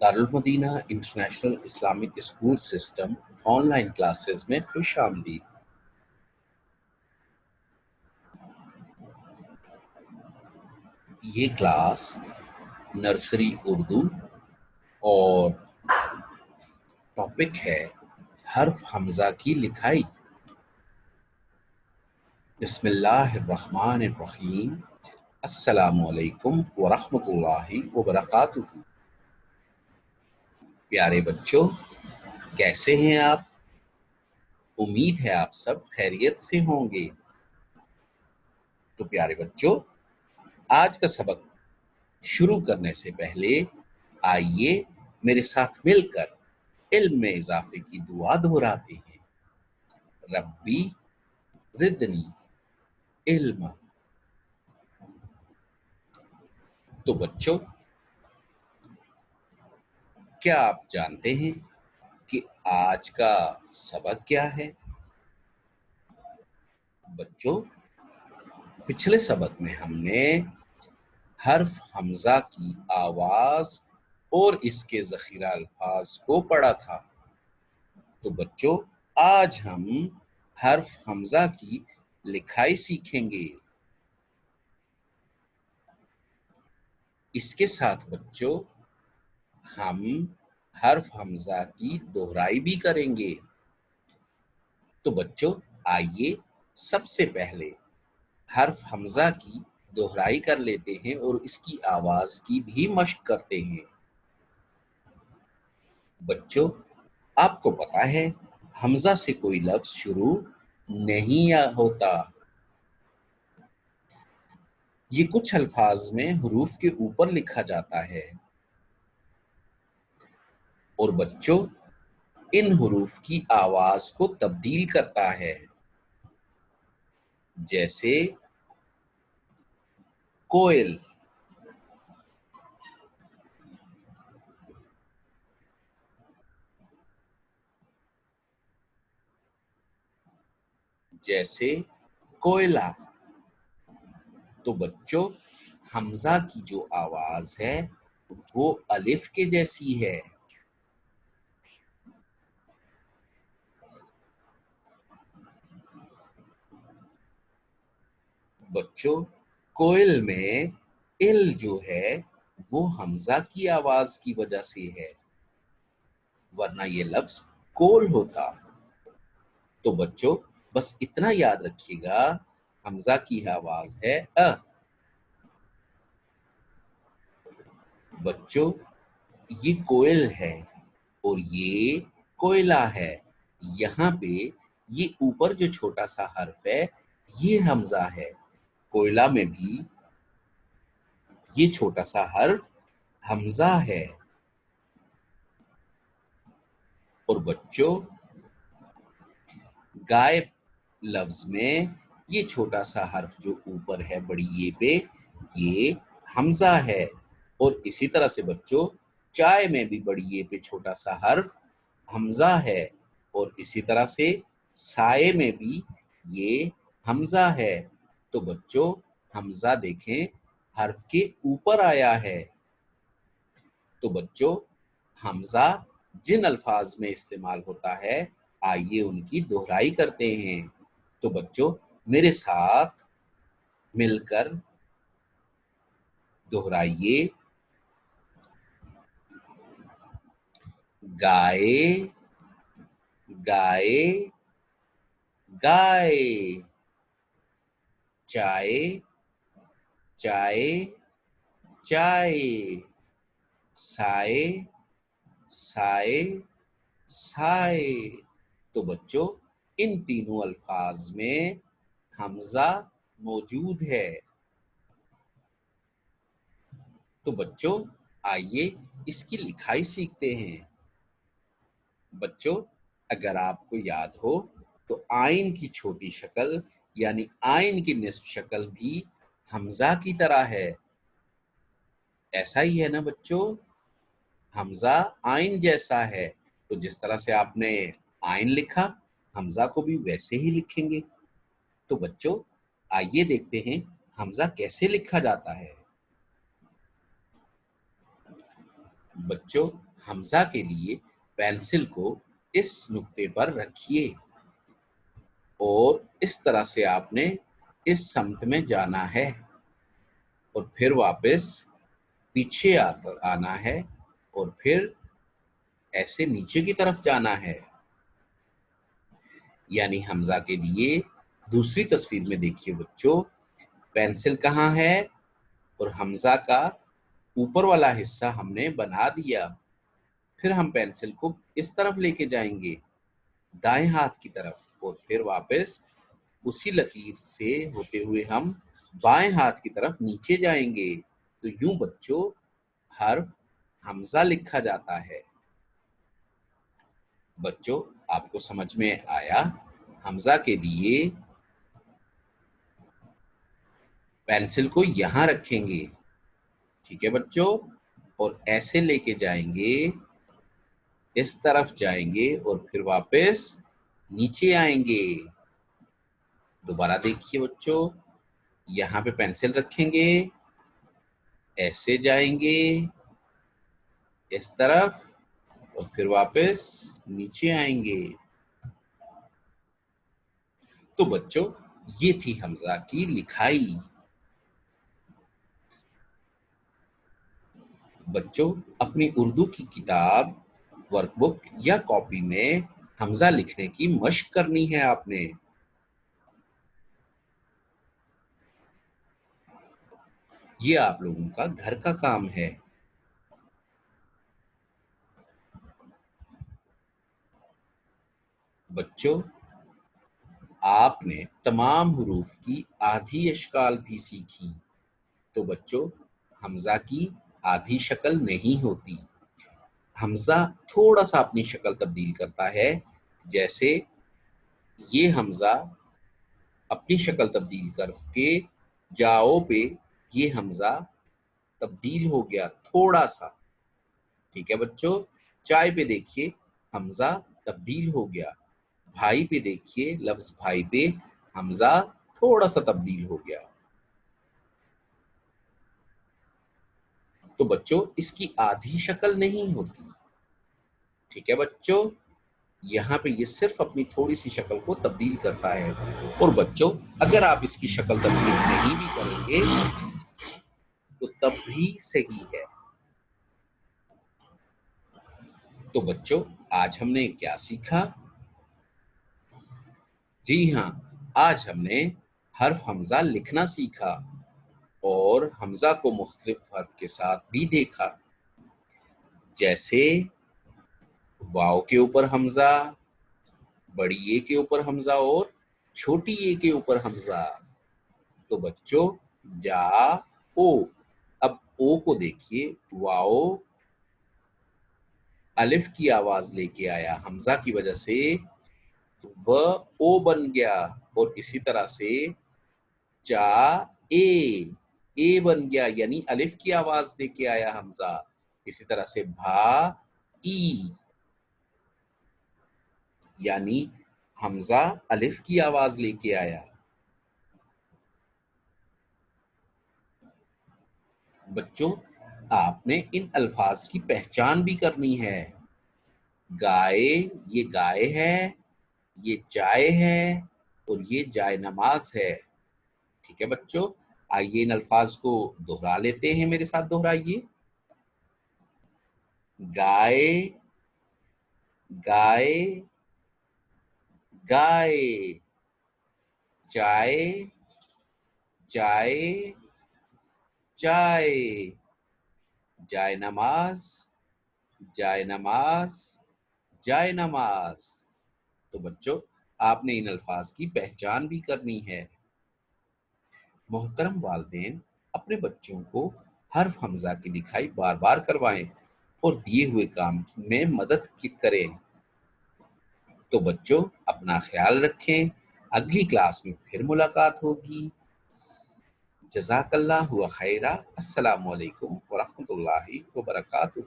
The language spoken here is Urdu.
Darul Madinah international Islamic school system on line classes میں خوش آمدید۔ یہ کلاس نرسری اردو اور ٹاپک ہے حرف حمزہ کی لکھائی۔ بسم اللہ الرحمن الرحیم۔ السلام علیکم ورحمۃ اللہ وبرکاتہ۔ پیارے بچوں، کیسے ہیں آپ؟ امید ہے آپ سب خیریت سے ہوں گے۔ تو پیارے بچوں، آج کا سبق شروع کرنے سے پہلے آئیے میرے ساتھ مل کر علم میں اضافے کی دعا دہراتے ہیں۔ ربی زدنی علم۔ تو بچوں، کیا آپ جانتے ہیں کہ آج کا سبق کیا ہے؟ بچوں، پچھلے سبق میں ہم نے حرف حمزہ کی آواز اور اس کے ذخیرہ الفاظ کو پڑھا تھا۔ تو بچوں، آج ہم حرف حمزہ کی لکھائی سیکھیں گے۔ اس کے ساتھ بچوں ہم حرف حمزہ کی دہرائی بھی کریں گے۔ تو بچوں، آئیے سب سے پہلے حرف حمزہ کی دہرائی کر لیتے ہیں اور اس کی آواز کی بھی مشق کرتے ہیں۔ بچوں، آپ کو پتا ہے حمزہ سے کوئی لفظ شروع نہیں ہوتا۔ یہ کچھ الفاظ میں حروف کے اوپر لکھا جاتا ہے اور بچوں ان حروف کی آواز کو تبدیل کرتا ہے، جیسے کوئل، جیسے کوئلہ۔ تو بچوں، حمزہ کی جو آواز ہے وہ الف کے جیسی ہے۔ بچوں، کوئل میں ال جو ہے وہ حمزہ کی آواز کی وجہ سے ہے، ورنہ یہ لفظ کول ہوتا۔ تو بچوں بس اتنا یاد رکھیے گا، حمزہ کی آواز ہے ا۔ بچوں، یہ کوئل ہے اور یہ کوئلہ ہے۔ یہاں پہ یہ اوپر جو چھوٹا سا حرف ہے یہ حمزہ ہے۔ کوئلہ میں بھی یہ چھوٹا سا حرف حمزہ ہے۔ اور بچوں، غائب لفظ میں یہ چھوٹا سا حرف جو اوپر ہے بڑی یہ پہ، یہ حمزہ ہے۔ اور اسی طرح سے بچوں، چائے میں بھی بڑی یہ پہ چھوٹا سا حرف حمزہ ہے، اور اسی طرح سے سائے میں بھی یہ حمزہ ہے۔ تو بچوں حمزہ دیکھیں حرف کے اوپر آیا ہے۔ تو بچوں حمزہ جن الفاظ میں استعمال ہوتا ہے آئیے ان کی دہرائی کرتے ہیں۔ تو بچوں میرے ساتھ مل کر دہرائیے۔ گائے، گائے، گائے۔ چائے، چائے، چائے۔ سائے، سائے، سائے۔ تو بچوں ان تینوں الفاظ میں حمزہ موجود ہے۔ تو بچوں آئیے اس کی لکھائی سیکھتے ہیں۔ بچوں اگر آپ کو یاد ہو تو آئین کی چھوٹی شکل یعنی آئین کی نصف شکل بھی حمزہ کی طرح ہے۔ ایسا ہی ہے نا بچوں؟ حمزہ آئین جیسا ہے، تو جس طرح سے آپ نے آئین لکھا حمزہ کو بھی ویسے ہی لکھیں گے۔ تو بچوں آئیے دیکھتے ہیں حمزہ کیسے لکھا جاتا ہے۔ بچوں حمزہ کے لیے پینسل کو اس نقطے پر رکھیے اور اس طرح سے آپ نے اس سمت میں جانا ہے اور پھر واپس پیچھے آنا ہے اور پھر ایسے نیچے کی طرف جانا ہے. یعنی حمزہ کے لیے دوسری تصویر میں دیکھیے بچوں، پینسل کہاں ہے اور حمزہ کا اوپر والا حصہ ہم نے بنا دیا. پھر ہم پینسل کو اس طرف لے کے جائیں گے، دائیں ہاتھ کی طرف، اور پھر واپس اسی لکیر سے ہوتے ہوئے ہم بائیں ہاتھ کی طرف نیچے جائیں گے. تو یوں بچوں حرف حمزہ لکھا جاتا ہے. بچوں آپ کو سمجھ میں آیا؟ حمزہ کے لیے پینسل کو یہاں رکھیں گے، ٹھیک ہے بچوں، اور ایسے لے کے جائیں گے، اس طرف جائیں گے اور پھر واپس نیچے آئیں گے. دوبارہ دیکھیے بچوں، یہاں پہ پینسل رکھیں گے، ایسے جائیں گے اس طرف اور پھر واپس نیچے آئیں گے. تو بچوں یہ تھی حمزہ کی لکھائی. بچوں اپنی اردو کی کتاب، ورک بک یا کاپی میں حمزہ لکھنے کی مشق کرنی ہے آپ نے. یہ آپ لوگوں کا گھر کا کام ہے. بچوں آپ نے تمام حروف کی آدھی اشکال بھی سیکھی. تو بچوں حمزہ کی آدھی شکل نہیں ہوتی. حمزہ تھوڑا سا اپنی شکل تبدیل کرتا ہے. جیسے یہ حمزہ اپنی شکل تبدیل کر کے جاؤ پہ یہ حمزہ تبدیل ہو گیا تھوڑا سا. ٹھیک ہے بچوں، چائے پہ دیکھیے حمزہ تبدیل ہو گیا. بھائی پہ دیکھیے، لفظ بھائی پہ حمزہ تھوڑا سا تبدیل ہو گیا. تو بچوں اس کی آدھی شکل نہیں ہوتی. ٹھیک ہے بچوں، یہاں پہ یہ صرف اپنی تھوڑی سی شکل کو تبدیل کرتا ہے. اور بچوں اگر آپ اس کی شکل تبدیل نہیں بھی کریں گے تو تب بھی صحیح ہے. تو بچوں آج ہم نے کیا سیکھا؟ جی ہاں، آج ہم نے حرف حمزہ لکھنا سیکھا اور حمزہ کو مختلف حرف کے ساتھ بھی دیکھا، جیسے واو کے اوپر حمزہ، بڑی اے کے اوپر حمزہ اور چھوٹی اے کے اوپر حمزہ. تو بچوں جا او، اب او کو دیکھیے، واو الف کی آواز لے کے آیا، حمزہ کی وجہ سے وہ او بن گیا. اور اسی طرح سے چا اے بن گیا، یعنی الف کی آواز دے کے آیا حمزہ. اسی طرح سے بھا ای، یعنی حمزہ الف کی آواز لے کے آیا. بچوں آپ نے ان الفاظ کی پہچان بھی کرنی ہے. گائے، یہ گائے ہے، یہ چائے ہے اور یہ جائے نماز ہے. ٹھیک ہے بچوں، آئیے ان الفاظ کو دہرا لیتے ہیں، میرے ساتھ دہرائیے. گائے گائے گائے، چائے چائے چائے، جائے نماز جائے نماز جائے نماز. تو بچوں آپ نے ان الفاظ کی پہچان بھی کرنی ہے. محترم والدین اپنے بچوں کو حرف حمزہ کی لکھائی بار بار کروائیں اور دیے ہوئے کام میں مدد کریں. تو بچوں اپنا خیال رکھیں، اگلی کلاس میں پھر ملاقات ہوگی. جزاک اللہ خیرہ. السلام علیکم ورحمۃ اللہ وبرکاتہ.